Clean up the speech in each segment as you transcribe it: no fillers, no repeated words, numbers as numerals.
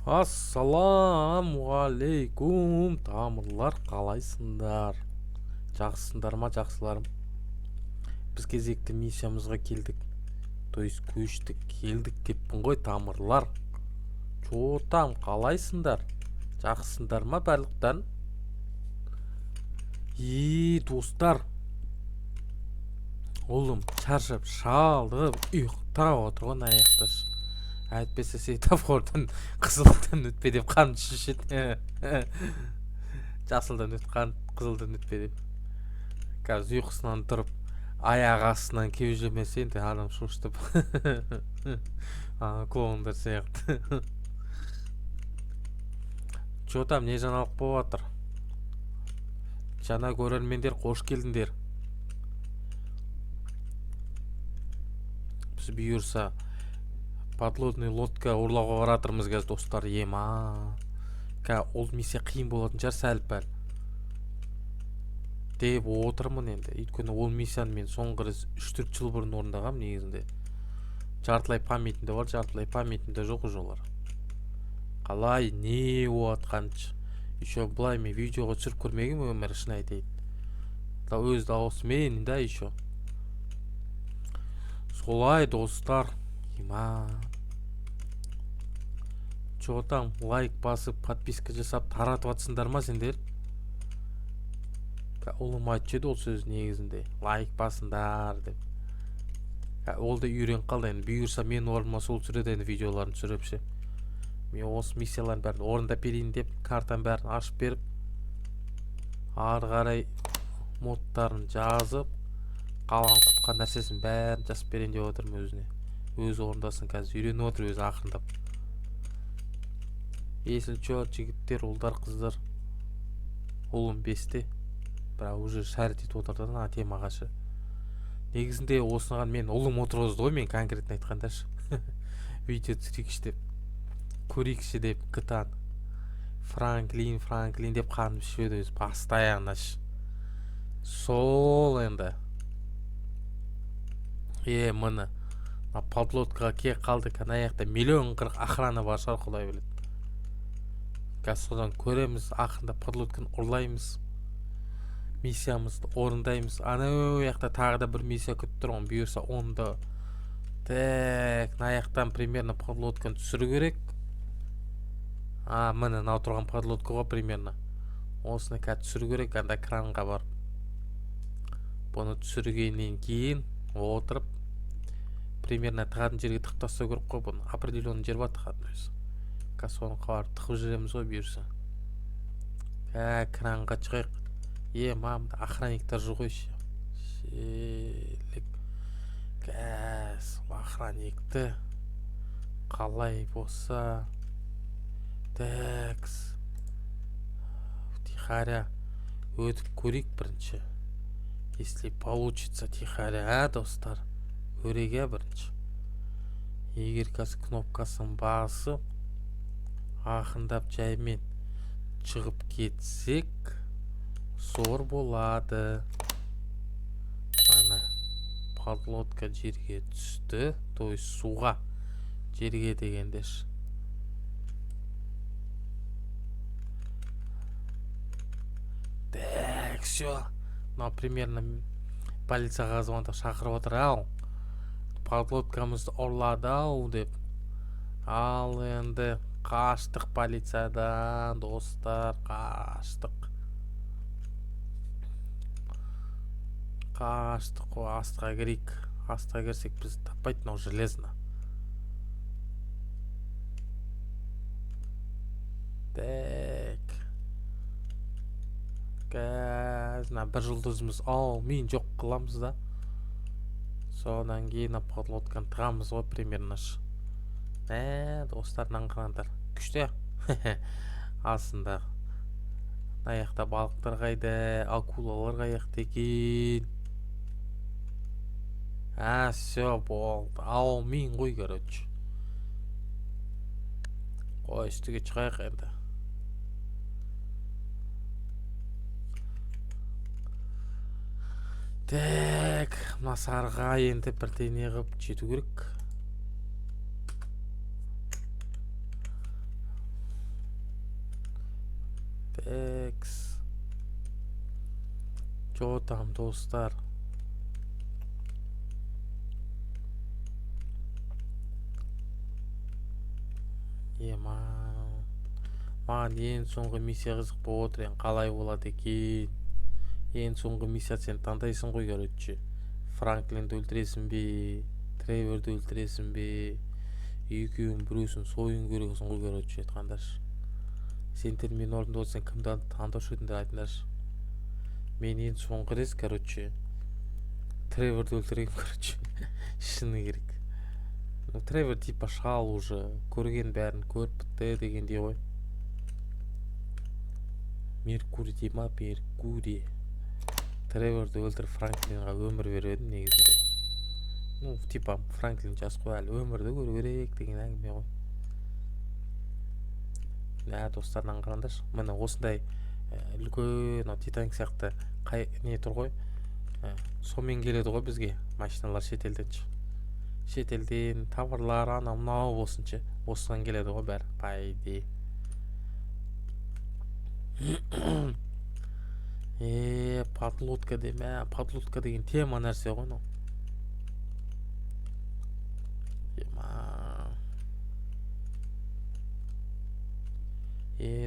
Ассаламуалейкум тамырлар, қалайсыңдар? Жақсысыңдар ма, жақсыларым? Біз кезекті миссиямызға келдік. То есть көштік, келдік деппін ғой, тамырлар. Чотам, қалайсыңдар? Жақсысыңдар ма барлықтан? Достар, ұлым шаршап, шалдығып, ұйықтап отырған аяқташ. Әйтпесе светофордан қызылдан өтпе деп қан шешеді. Жасылдан өт, қан қызылдан өтпе деп. Қазір ұйқысынан тұрып, аяқ астынан кеужемесе енді адам шошытып. Клоундар сияқты. Чотам, не жаңалық болып жатыр? Жаңа көрермендер, қош келдіңдер. Біз бұйырса подводный лодка ұрлауға баратырмыз қазір достар. Ол миссия қиын болатын шығар сәл-пәл деп отырмын енді. Өйткені ол миссияны мен соңғы рет 3-4 жыл бұрын орындағам негізінде. Жартылай памятімде бар, жартылай памятімде жоқ уже олар. Қалай, не болатқаншы. Еще былай мен видеоға түсіріп көрмегем, өмірі шын айтайын. Өз дауысымен да еще. Солай достар. Чотам, лайк басып, подписка жасап таратып атсыңдар ма сендер? Ұлым айтшы еді ол сөз негізінде. Лайк басыңдар деп. Ол да үйрен қалды енді. Бұйырса мен орныма сол түсіреді енді видеоларын түсіріпші. Мен осы миссияларын бәрін орындап берейін деп картаны бәрін ашып беріп, ары қарай модтарын жазып, қалған құтқан нәрсесін бәрін жазып берейін деп отырмын өзіне. Өзі орындасын, қазір үйреніп отыр өзі ақырындап. Есіл чот жігіттер, ұлдар, қыздар. Ұлым 5-те. Бірақ уже шәрт етіп отырды темағашы. Негізінде осыған мен ұлым отырғызды ғой, мен конкретно айтқандашы. Видео түсірейікші деп, көрейікші деп, қытан. Франклин деп қанып ішеді өзі, постоянно. Сол енді. Мына подлодкаға кек қалды, аяқта 1,40 охрана бар шығар, құдай біледі. Қазір содан көреміз, ақырында подлодканы ұрлаймыз. Миссиямызды орындаймыз. Анау яқта тағы да бір миссия күтіп тұр, оны бұйырса онда. Так, аяқтан примерно подлодканы түсіру керек. Міне мынау тұрған подлодкаға примерно. Осыны қазір түсіру керек, анда кранға барып. Бұны түсіргеннен кейін отырып, примерно тығатын жерге тық тастау керек қой бұны. Определенный жер бар тығатын өзі. Қазір соны қарып тығып жүреміз ғой бұйырса. Кранға шығайық. Мамда охранниктар жоқ еші. Кәс, охранникті қалай болса. Тәкс. Тихаря өтіп көрейік бірінші. Если получится тихаря, достар, өреге бірінші. Егер қазір кнопкасын басып, ақындап жаймен шығып кетсек, сор болады. Ана подлодка жерге түсті, то есть суға, жерге дегендеш. Так, все. Примерно полицияға звондап шақырып отыр, подлодкамызды ұрлады деп. Ал енді қаштық полициядан, достар, қаштық. Қаштық қой, астыға керейік. Астыға керсек біз таппайды, но железно. Так. Қазір бір жұлдызымыз мен жоқ қыламыз да. Содан кейін подлодканы тығамыз ғой примерно. Достарынан қараңдар. Күшті. Асында. Аяқта балықтар қайда, акулалар қаяқта екен. Все болды. Мен ғой, короче. Қой, үстіге шығайық енді. Так, масарға енді бірдеңе қып жету керек. X. Жотам достар. Маған ең соңғы миссия қызық болып отыр. Қалай болады екен? Ең соңғы миссия сен таңдайсың ғой, короче. Франклинді өлтіресің бе? Треворды өлтіресің бе? Екеуін біреусін сойын керексің ғой, короче. Айтқандаршы. Сендер мен орында болсаң кімді таңдаушы едіңдер, айтыңдаршы. Мен ең соңғы рет, короче, Треворды өлтірген, короче. Шыны керек. Тревор типа шал уже, көрген бәрін көріп бітті дегендей ғой. Меркурий дей ма? Меркурий. Треворды өлтіріп Франклинға өмір береді негізінде. Ну, типа Франклин жас қой, әлі өмірді көру керек деген әңгіме ғой. Достарынан қараңдаршы. Міне осындай үлкен Титаник сияқты не тұр ғой. Сонымен келеді ғой бізге машиналар шетелден. Шетелден товарлар анау мынау болсыншы. Осыған келеді ғой бәрі, по идее. Подлодка деме, подлодка деген тема нәрсе ғой мынау.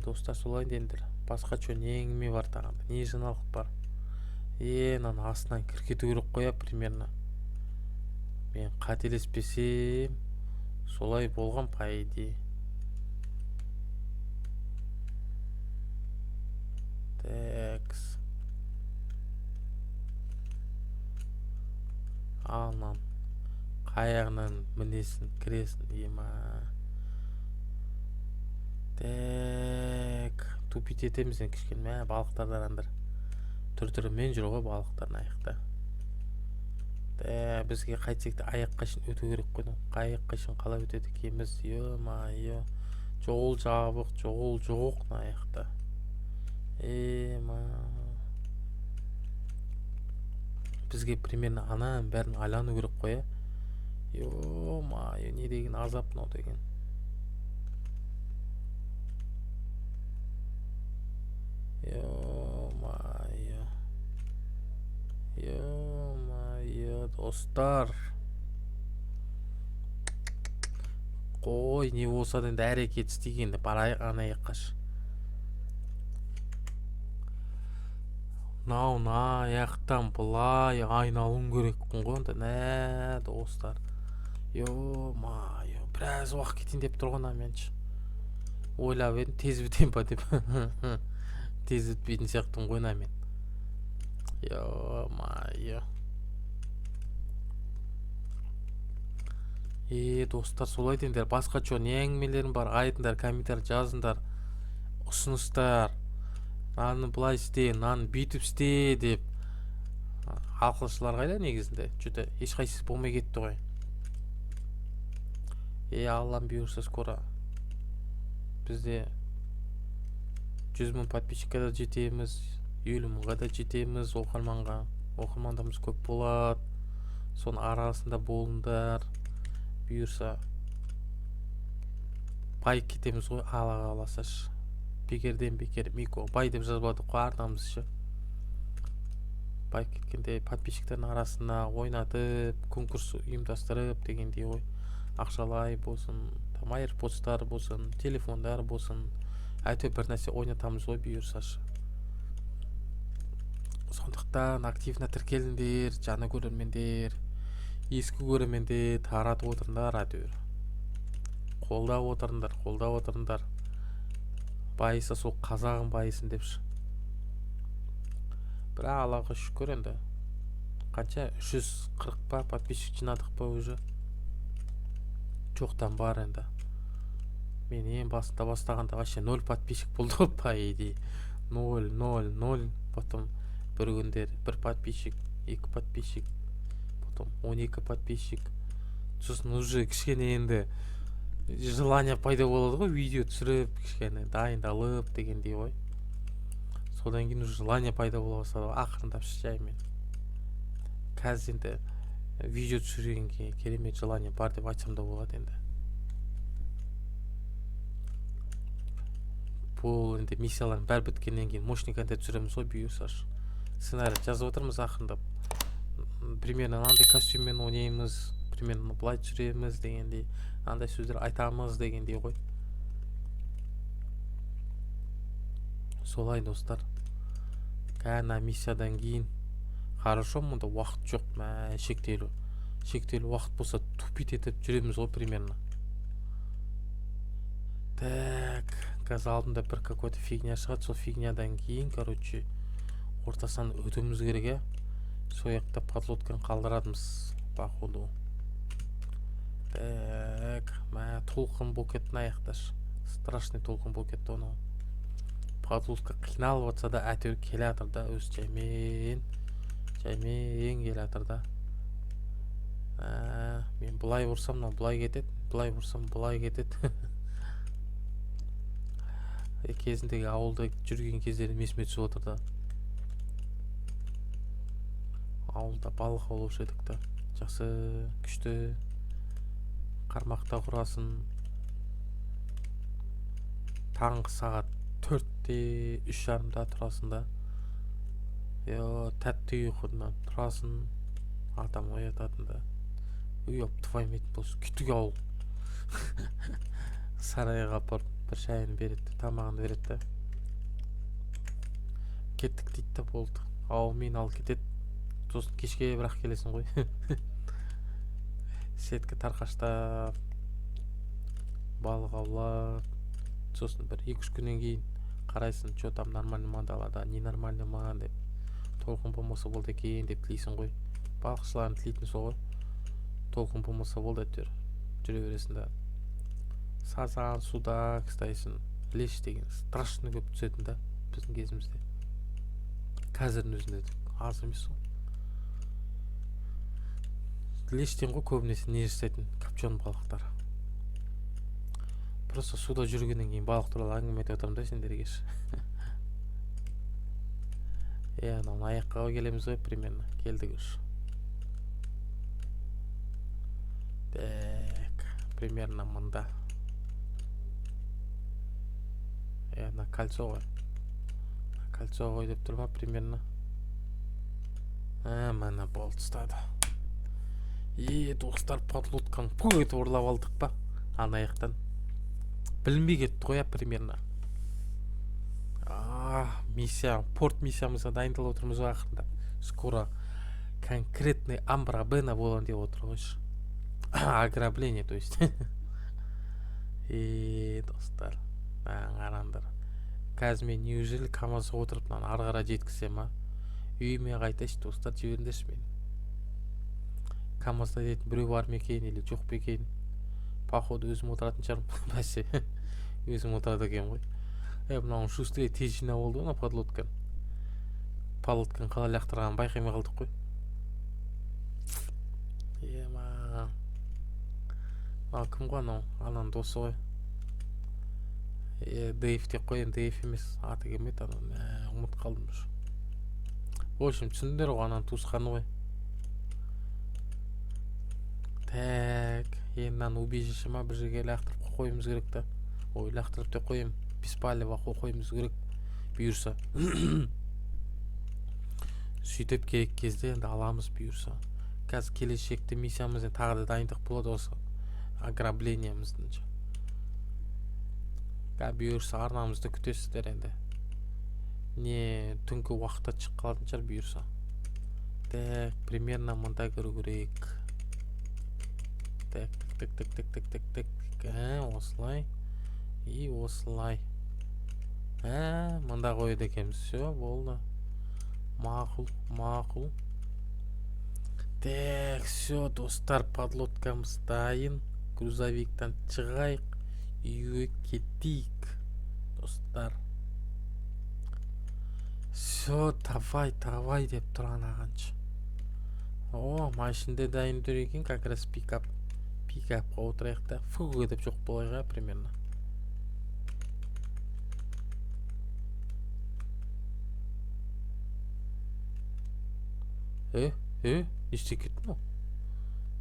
Достар, солай дендір. Басқа чо не әңгіме бар тағанда, не жаңалық бар. Мынаны астынан кіркету керек қоя примерно. Мен қателеспесем, солай болған, по идее. Текс. Алнан. Қаяғынан мінесін, кіресін, Так, тупить етеміз кішкене, балықтардан андыр. Түр-түрімен жүр ғой балықтарын аяқта. Бізге қайтсек те аяққа шын өту керек қой. Аяққа шын қалай өтеді екенбіз? Ё-майо. Жол жабық, жол жоқ аяқта. Бізге примерно ананың бәрін айлану керек қой. Ё-майо, не деген азап мынау деген. Ё-майо. Ё-майо, достар. Қой, не болса да енді әрекет істегенде барайық ана аяққаш. Мына аяқтан былай айналуым керекпін ғой онда. Достар. Ё-майо, біраз уақыт кетейін деп тұрған аменші. Ойлап едім, тез бітем ба деп. Тез бітпейтін сияқтымын ғой мен. Ё-майо. Достар, солай деңдер. Басқа чо не әңгімелерім бар, айтыңдар, комментарий жазыңдар. Ұсыныстар. Наны былай істе, наны бүйтіп істе деп. Ақылшылар қайда негізінде? Жүті ешқайсысы болмай кетті ғой. Аллам бұйырса скоро бізде 100 мың подписчикқа да жетеміз, 50 мыңға да жетеміз. Оқырмандарымыз көп болады. Соның арасында болыңдар. Бұйырса бай кетеміз ғой, Алла қаласаш. Бекерден бекер Мико бай деп жазбады қой арнамызшы. Бай кеткенде подписчиктердің арасына ойнатып, конкурс ұйымдастырып дегендей ғой. Ақшалай болсын, айрподстар болсын, телефондар болсын, әйтеуір бір нәрсе ойнатамыз ғой бұйырсашы. Сондықтан активно тіркеліңдер, жаңа көрермендер, ескі көрермендер таратып отырыңдар әйтеуір. Қолдап отырыңдар. Байыса сол қазағын байысын депші. Бірақ Аллаға шүкір енді. Қанша 340 па подписчик жинадық па уже. Жоқтан бар енді. Мен ең басында бастағанда вообще 0 подписчик болды по идее. 0. Потом бір күндер 1 подписчик, 2 подписчик, потом 12 подписчик. Сосын уже кішкене енді желание пайда болады ғой, видео түсіріп, кішкене дайындалып дегендей ғой. Содан кейін уже желание пайда бола бастады, ақырындап жаймен. Қазір енді видео түсіргенге керемет желание бар деп айтсам да болады енді. бұл енді миссиялардың бәрі біткеннен кейін мощникінде түсіреміз ғой бұйырса. Сценарий жазып отырмыз ақырындап. Примерно андай костюммен ойнаймыз, примерно былай түсіреміз дегендей, андай сөздер айтамыз дегендей ғой. Солай достар. Кәна миссиядан кейін хорошо, мұнда уақыт жоқ, шектеулі уақыт болса тупить етіп жүреміз ғой примерно. Так, қазір алдында бір какой-то фигня шығады, сол фигнядан кейін, короче, ортасынан өтуіміз керек. Сол жақта подлодканы қалдырадымыз, походу. Так, толқын болып кетті мына жақта. Страшный толқын болып кетті оны. Подлодка қиналып жатса да әйтеуір келе жатыр да, өз жаймен келе жатыр да. Мен бұлай ұрсам, бұлай кетеді, бұлай ұрсам, бұлай кетеді. Кезіндегі ауылда жүрген кездерім есіме түсіп отыр да. Ауылда балық аулаушы едік та. Жақсы, күшті. Қармақта құрасын. Таңғы сағат 4-те, 3:30-да тұрасың да. Тәтті ұйқыдан тұрасың. Адам оятатын да. Твайым етін болсын, күтіге ауыл. Сарайға апарып бір шайын береді, тамағын береді. Кеттік дейді да болды. Мен ал кетеді. Сосын кешке бірақ келесің ғой. Сеткі тарқаштап, балық аулап. Сосын бір 2-3 күннен кейін қарайсың, что там нормально ма далада, не нормально ма деп. Толқын болмаса болды екен деп тілейсің ғой. Балықшыларын тілейтін сол ғой. Толқын болмаса болды әйтеуір. Жүре бересің да. Сазан, судак, стайсын. Леш деген страшно көп түсетін да біздің кезімізде. Қазірдің өзінде аз емес сол. Лештен ғой көбінесе не жасайтын копченый балықтар. Просто суда жүргеннен кейін балық туралы әңгіме айтып отырмын да сендерге. Анау аяққа келеміз ғой примерно. Келдік үш. Так, примерно мында. На кольцо ғой. Кольцо ғой деп тұр ма примерно. Мана болды стады. Достар подлодканы пойт орлап алдық па? Ана аяқтан. Білінбей кетті ғой примерно. Миссия, порт миссиямызға дайындалып отырмыз ғой ақырында. Скоро конкретный амбрабена болан деп отыр ғой. Ограбление, то есть. Достар. Қараңдар. Қазір мен неужели КамАЗға отырып ары қарай жеткізсем ма? Үйіме қайтайыншы достар, жіберіңдерші мені. КамАЗда дейтін біреу бар ма екен или жоқ па екен? Походу өзім отыратын шығармын. Бәсе. Өзім отырады екен ғой. Мынауың шустрее тез жинап oldu ғой подлодканы. Подлодканы қалай лақтырғанын байқамай қалдық қой. Кім ғой анау? Ананың досы ғой. Дэйв деп қояйын, Дэйв емес. Аты келмейді анау. Ұмыт қалдым. В общем, түсіндіңдер ғой, ананың туысқаны ғой. Так, мынаны убежищема бір жерге лақтырып қойымыз керек та. Ой, лақтырып деп қойым. Беспалево қойымыз керек. Бұйырса. Сөйтіп керек кезде енді аламыз бұйырса. Қазір келешекте миссиямыздың тағы да дайындық болады осы ограблениямыздың. Бұйырса арнамызды күтесіздер енді. Не түнгі уақытта шығып қалатын шығар бұйырса. Так, примерно мында көру керек. Так. Осылай. И осылай. Мында қойды екенбіз. Все, болды. Мақұл. Так, все, достар, подлодкамыз дайын. Грузовиктен шығайық. Үйге кетейік. Достар. Все, давай деп тұрған ағаншы. Машинде дайын тұр екен, как раз пикапқа отырайық та. Фуг деп жоқ болайға примерно. Не істеп кеттім ол?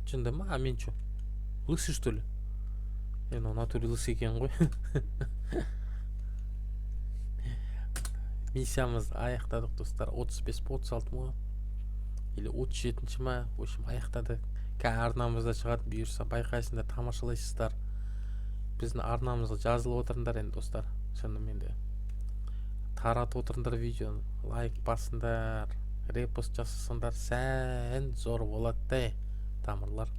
Шында ма? Мен чо? Лысый, что ли? Он натуре лысый екен ғой. миссиямызды аяқтадық достар. 35 по 36 ма или 37-ші ма, в общем аяқтадық. Қазір арнамызда шығады, бұйырса байқайсыңдар, тамашалайсыздар. Біздің арнамызға жазылып отырыңдар енді достар. Шынымен де таратып отырыңдар видеоны, лайк басыңдар, репост жасасаңдар сән зор болады да тамырлар.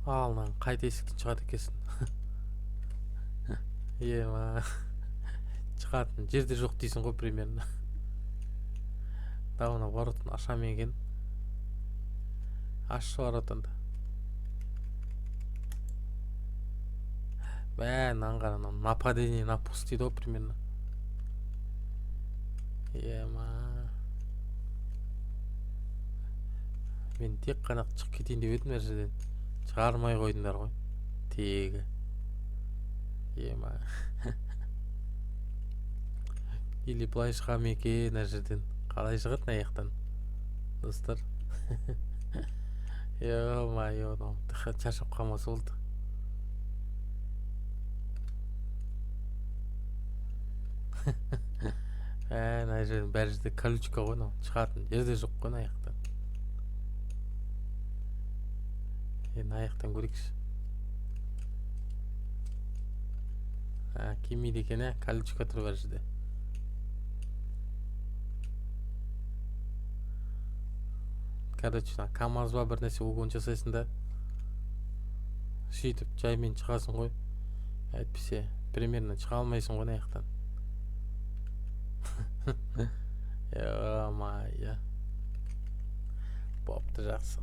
Алынан қайта есіктен шығады екенсің. Ема шығатын жерде жоқ дейсің ғой примерно. Дауына воротын ашам екен. Ашы воротынды. Бән аңғарана нападение на пуст дейді ғой примерно. Ема мен тек қана шығып кетейін деп едім, әр жерден шығармай қойдыңдар ғой тегі. Ема или былай шығам екен, әр жерден қалай шығатын аяқтан достар. Ема шаршап қалмаса болды. Ана жерден бәр жерде колючка ғой, шығатын жерде жоқ қой аяқтан. Енді аяқтан көрейікші. Келмейді екен, колючка тұр бәр жерде. Короче, КамАЗ ба бір нәрсе угон жасайсың да, сөйтіп жаймен шығасың ғой. Әйтпесе примерно шыға алмайсың ғой аяқтан. Ема, бопты жақсы.